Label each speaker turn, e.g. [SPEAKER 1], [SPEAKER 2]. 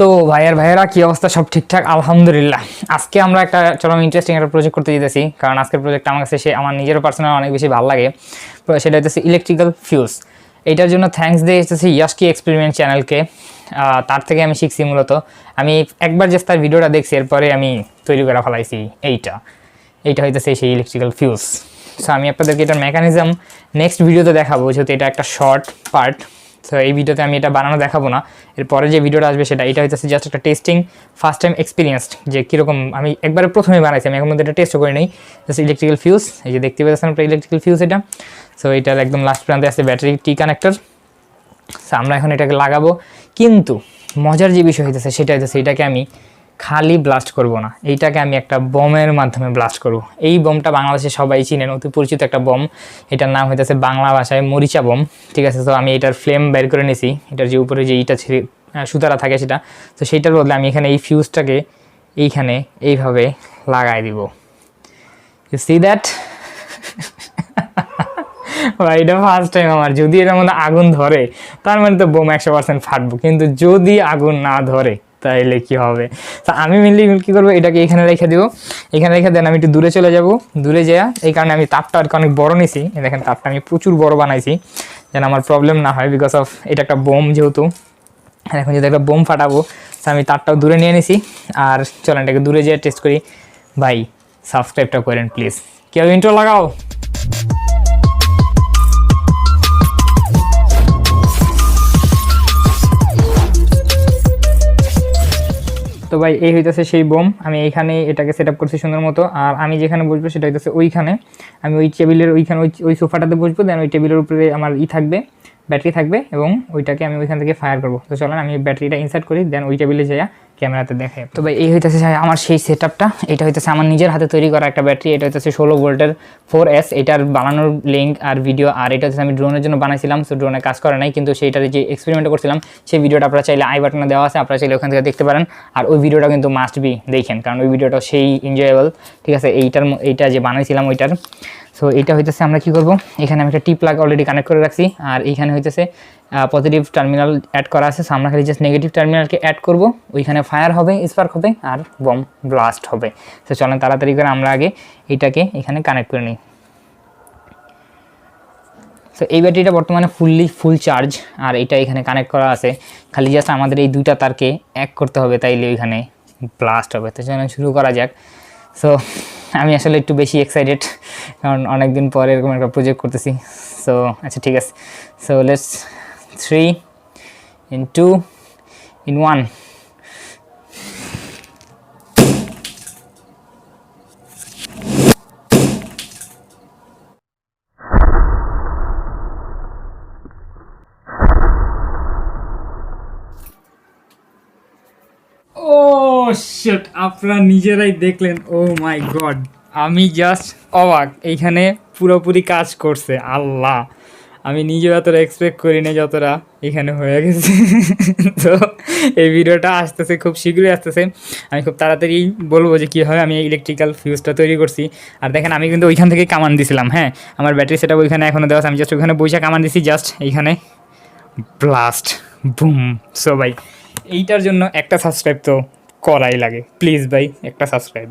[SPEAKER 1] তো ভাইয়েরা কি অবস্থা? সব ঠিকঠাক আলহামদুলিল্লাহ। আজকে আমরা একটা চরম ইন্টারেস্টিং একটা প্রজেক্ট করতে যেতেছি, কারণ আজকের প্রজেক্ট আমার কাছে আমার নিজেরও পার্সোনাল অনেক বেশি ভালো লাগে। সেটা হচ্ছে ইলেকট্রিক্যাল ফিউজ। এইটার জন্য থ্যাঙ্কস দিয়ে এসেছি ইয়াসকি এক্সপেরিমেন্ট চ্যানেলকে। তার থেকে আমি শিখছি। মূলত আমি একবার জাস্ট তার ভিডিওটা দেখছি, এরপরে আমি তৈরি করে ফেলাইছি এইটা হইতেছে সেই ইলেকট্রিক্যাল ফিউজ। সো আমি আপনাদেরকে এটার মেকানিজম নেক্সট ভিডিওতে দেখাবো, যেহেতু এটা একটা শর্ট পার্ট। তো এই ভিডিওতে আমি এটা বানানো দেখাবো না, এরপরে যে ভিডিওটা আসবে এটা হচ্ছে জাস্ট একটা টেস্টিং, ফার্স্ট টাইম এক্সপিরিয়েন্সড যে কীরকম। আমি একবারে প্রথমে বানাইছি, আমি এখন মধ্যে এটা টেস্টও করে নেই। জাস্ট ইলেকট্রিক্যাল ফিউজ, এই যে দেখতে পাচ্ছেন আপনার ইলেকট্রিক্যাল ফিউজ এটা। সো এটার একদম লাস্ট প্রান্তে আছে ব্যাটারি টি কানেক্টর। সো আমরা এখন এটাকে লাগাবো, কিন্তু মজার যে বিষয় হইতেছে সেটা হইতেছে এটাকে আমি খালি ব্লাস্ট করব না, এইটাকে আমি একটা বমের মাধ্যমে ব্লাস্ট করব। এই বমটা বাংলাদেশে সবাই চিনেন, অতি পরিচিত একটা বম। এটার নাম হইতেছে বাংলা ভাষায় মরিচা বম, ঠিক আছে। তো আমি এটার ফ্লেম বের করে নিছি, এটার যে উপরে যে ইটা সুতারা থাকে সেটা। তো সেইটার বদলে আমি এখানে এই ফিউজটাকে এইখানে এইভাবে লাগাই দিব। You see that? এটা ফার্স্ট টাইম আমার। যদি এটার মধ্যে আগুন ধরে তার মানে তো বোম 100% ফাটবো, কিন্তু যদি আগুন না ধরে তাহলে কি হবে? তা আমি মেনলি কী করবো, এটাকে এখানে রেখে দেবো। এখানে রেখে দেন আমি একটু দূরে চলে যাব। দূরে যাওয়া এই কারণে আমি তাপটা আর কি অনেক বড় নিছি। দেখেন তাপটা আমি প্রচুর বড় বানাইছি, যেন আমার প্রবলেম না হয়, বিকজ অফ এটা একটা বোম যেহেতু। এখন যদি একটা বোম ফাটাবো, তো আমি তারটাও দূরে নিয়ে নিছি। আর চলেন এটাকে দূরে যেয়ে টেস্ট করি। ভাই সাবস্ক্রাইবটা করেন প্লিজ। কেউ ইন্ট্রো লাগাও। তো ভাই এই হইতেছে সেই বোম। আমি এইখানে এটাকে সেট আপ করছি সুন্দর মতো। আর আমি যেখানে বসবো সেটা হইতেছে ওইখানে। আমি ওই টেবিলের ওইখানে ওই সোফাটাতে বসবো। দেন ওই টেবিলের উপরে আমার থাকবে, ব্যাটারি থাকবে, এবং ওইটাকে আমি ওইখান থেকে ফায়ার করবো। তো চলেন আমি ব্যাটারিটা ইনসার্ট করি, দেন ওই টেবিলে যাই ক্যামেরাতে দেখে। তো ভাই এই হইতেছে আমার সেই সেট আপটা। এটা হইতেছে আমার নিজের হাতে তৈরি করা একটা ব্যাটারি। এটা হইতেছে 16 ভোল্টের 4S। এটার বানানোর লিঙ্ক আর ভিডিও, আর এটা হচ্ছে আমি ড্রোনের জন্য বানাইছিলাম। সো ড্রোনে কাজ করে নাই, কিন্তু সেইটার যে এক্সপেরিমেন্ট করছিলাম সেই ভিডিওটা আপনারা চাইলে আই বাটনে দেওয়া আছে, আপনারা চাইলে ওখান থেকে দেখতে পারেন। আর ওই ভিডিওটা কিন্তু মাস্ট বি দেখেন, কারণ ওই ভিডিওটা সেই এনজয়েবল, ঠিক আছে। এইটা যে বানাইছিলাম ওইটার। সো এইটা হইতেছে আমরা কী করবো, এখানে আমি একটা টি প্লাগ অলরেডি কানেক্ট করে রাখছি। আর এইখানে হইতেছে পজিটিভ টার্মিনাল অ্যাড করা আছে। সো আমরা খালি জাস্ট নেগেটিভ টার্মিনালকে অ্যাড করবো, ওইখানে ফায়ার হবে, স্পার্ক হবে, আর বম ব্লাস্ট হবে। সো চলেন তাড়াতাড়ি করে আমরা আগে এইটাকে এখানে কানেক্ট করে নিই। সো এই ব্যাটারিটা বর্তমানে ফুল চার্জ, আর এটা এখানে কানেক্ট করা আছে। খালি জাস্ট আমাদের এই দুইটা তারকে এক করতে হবে, তাইলে ওইখানে ব্লাস্ট হবে। তো চলেন শুরু করা যাক। সো আমি আসলে একটু বেশি এক্সাইটেড, কারণ অনেক দিন পরে এরকম একটা প্রজেক্ট করতেছি। সো আচ্ছা ঠিক আছে। So let's 3 in 2 in 1. Oh shit, আপনারা নিজেরাই দেখলেন। ও মাই গড, আমি জাস্ট অবাক। এইখানে পুরোপুরি কাজ করছে। আল্লাহ, আমি নিজেও এতটা এক্সপেক্ট করি না যতটা এখানে হয়ে গেছে। তো এই ভিডিওটা আসতেছে, খুব শীঘ্রই আসতেছে। আমি খুব তাড়াতাড়ি বলবো যে কীভাবে আমি এই ইলেকট্রিক্যাল ফিউজটা তৈরি করছি। আর দেখেন আমি কিন্তু ওইখান থেকে কামান দিছিলাম। হ্যাঁ, আমার ব্যাটারি সেটা ওইখানে এখনও দেওয়া আছে। আমি জাস্ট ওইখানে বৈশা কামান দিছি, জাস্ট এইখানে ব্লাস্ট বুম। সো ভাই এইটার জন্য একটা সাবস্ক্রাইব তো করাই লাগে, প্লিজ ভাই একটা সাবস্ক্রাইব।